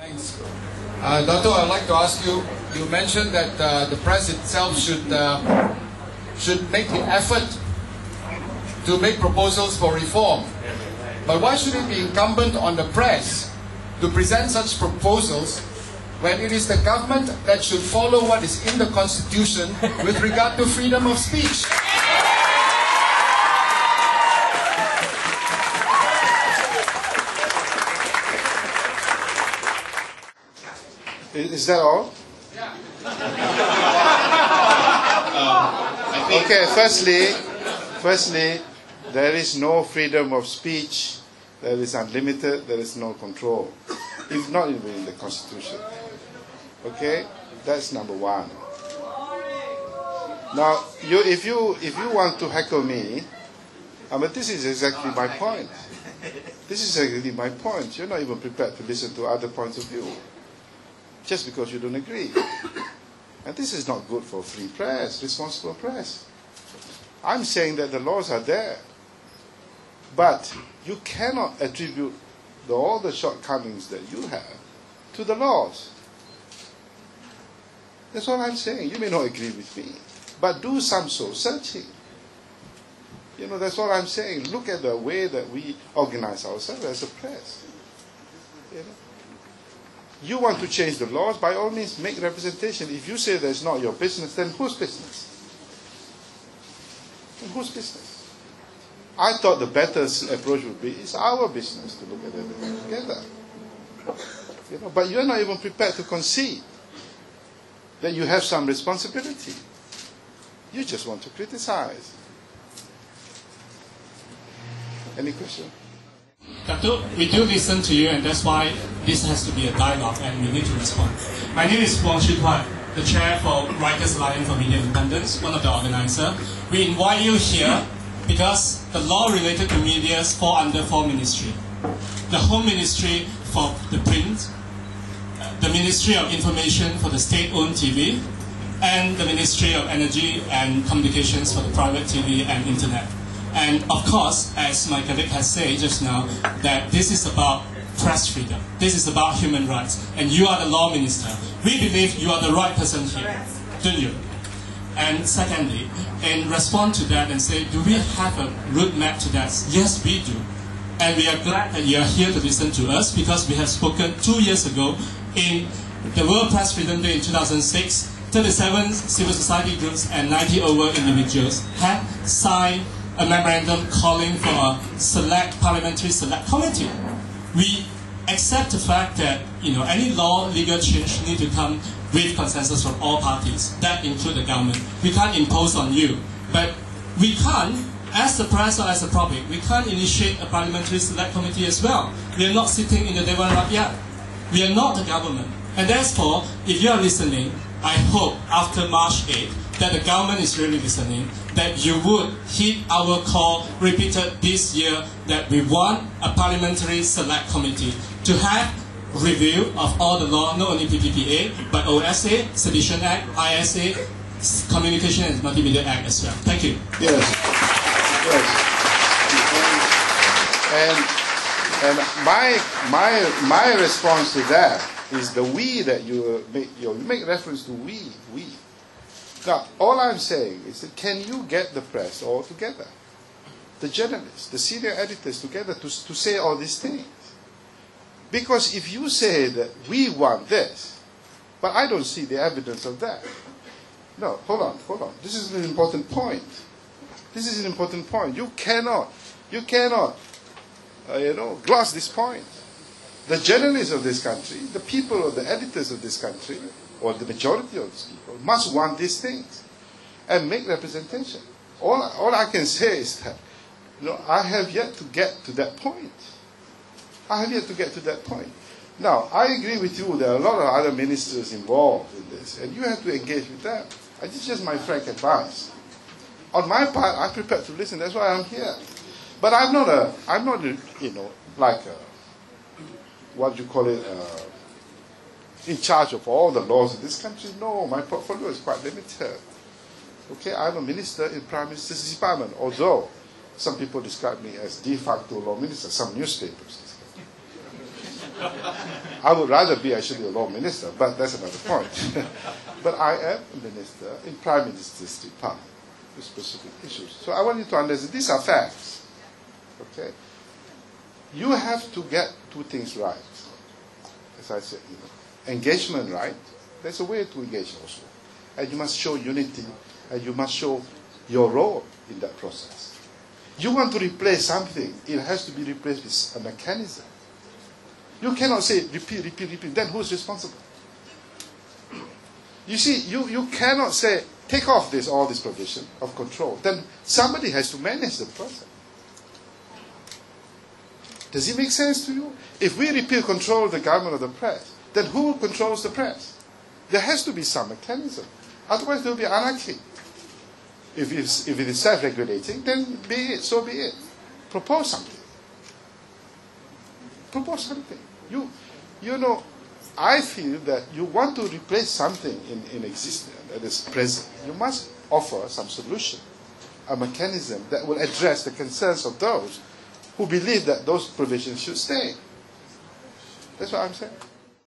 Thanks. Doctor, I'd like to ask you, you mentioned that the press itself should make the effort to make proposals for reform. But why should it be incumbent on the press to present such proposals when it is the government that should follow what is in the Constitution with regard to freedom of speech? Is that all? Yeah. Okay, firstly, there is no freedom of speech, there is unlimited, there is no control. If not even in the Constitution. Okay? That's number one. Now, if you want to heckle me, this is exactly my point. This is exactly my point. You're not even prepared to listen to other points of view. Just because you don't agree. And this is not good for free press, responsible press. I'm saying that the laws are there. But you cannot attribute all the shortcomings that you have to the laws. That's all I'm saying. You may not agree with me, but do some soul searching. That's all I'm saying. Look at the way that we organize ourselves as a press. You want to change the laws, by all means make representation. If you say that's not your business, then whose business? Then whose business? I thought the better approach would be, it's our business to look at everything together. But you're not even prepared to concede that you have some responsibility. You just want to criticize. Any question? Dato', we do listen to you, and that's why this has to be a dialogue and we need to respond. My name is Wong, the chair for Writers Alliance for Media Independence, one of the organizers. We invite you here because the law related to media fall under 4 ministries. The Home Ministry for the print, the Ministry of Information for the state-owned TV, and the Ministry of Energy and Communications for the private TV and Internet. And of course, as my colleague has said just now, that this is about press freedom. This is about human rights. And you are the law minister. We believe you are the right person here, don't you? And secondly, in response to that and say, do we have a roadmap to that? Yes, we do. And we are glad that you are here to listen to us because we have spoken 2 years ago in the World Press Freedom Day in 2006. 37 civil society groups and 90 over individuals have signed a memorandum calling for a parliamentary select committee. We accept the fact that any law, legal change need to come with consensus from all parties. That include the government. We can't impose on you, but we can't, as the press or as the public, we can't initiate a parliamentary select committee as well. We are not sitting in the Dewan Rakyat. We are not the government, and therefore, if you are listening, I hope after March 8th that the government is really listening, that you would heed our call repeated this year that we want a parliamentary select committee to have review of all the law, not only PPPA, but OSA, Sedition Act, ISA, Communication and Multimedia Act as well. Thank you. Yes. And my response to that is the we that you make reference to we. Now, all I'm saying is that can you get the press all together? The journalists, the senior editors together to say all these things? Because if you say that we want this, but I don't see the evidence of that. No, hold on. This is an important point. You cannot, gloss this point. The journalists of this country, the people or the editors of this country, or the majority of these people, must want these things and make representation. All I can say is that I have yet to get to that point. Now, I agree with you, there are a lot of other ministers involved in this, and you have to engage with them. This is just my frank advice. On my part, I'm prepared to listen, that's why I'm here. But I'm not in charge of all the laws of this country. No, my portfolio is quite limited. Okay, I'm a minister in Prime Minister's department, although some people describe me as de facto law minister, some newspapers. I would rather be actually a law minister, but that's another point. But I am a minister in Prime Minister's department with specific issues. So I want you to understand, these are facts. Okay? You have to get two things right. As I said, engagement right. There's a way to engage also. And you must show unity, and you must show your role in that process. You want to replace something, it has to be replaced with a mechanism. You cannot say repeat, then who's responsible? You see, you cannot say, take off all this provision of control. Then somebody has to manage the process. Does it make sense to you? If we repeal control of the government of the press, then who controls the press? There has to be some mechanism. Otherwise there will be anarchy. If it is self-regulating, then be it, so be it. Propose something. Propose something. You know, I feel that you want to replace something in existence that is present. You must offer some solution, a mechanism that will address the concerns of those who believe that those provisions should stay. That's what I'm saying.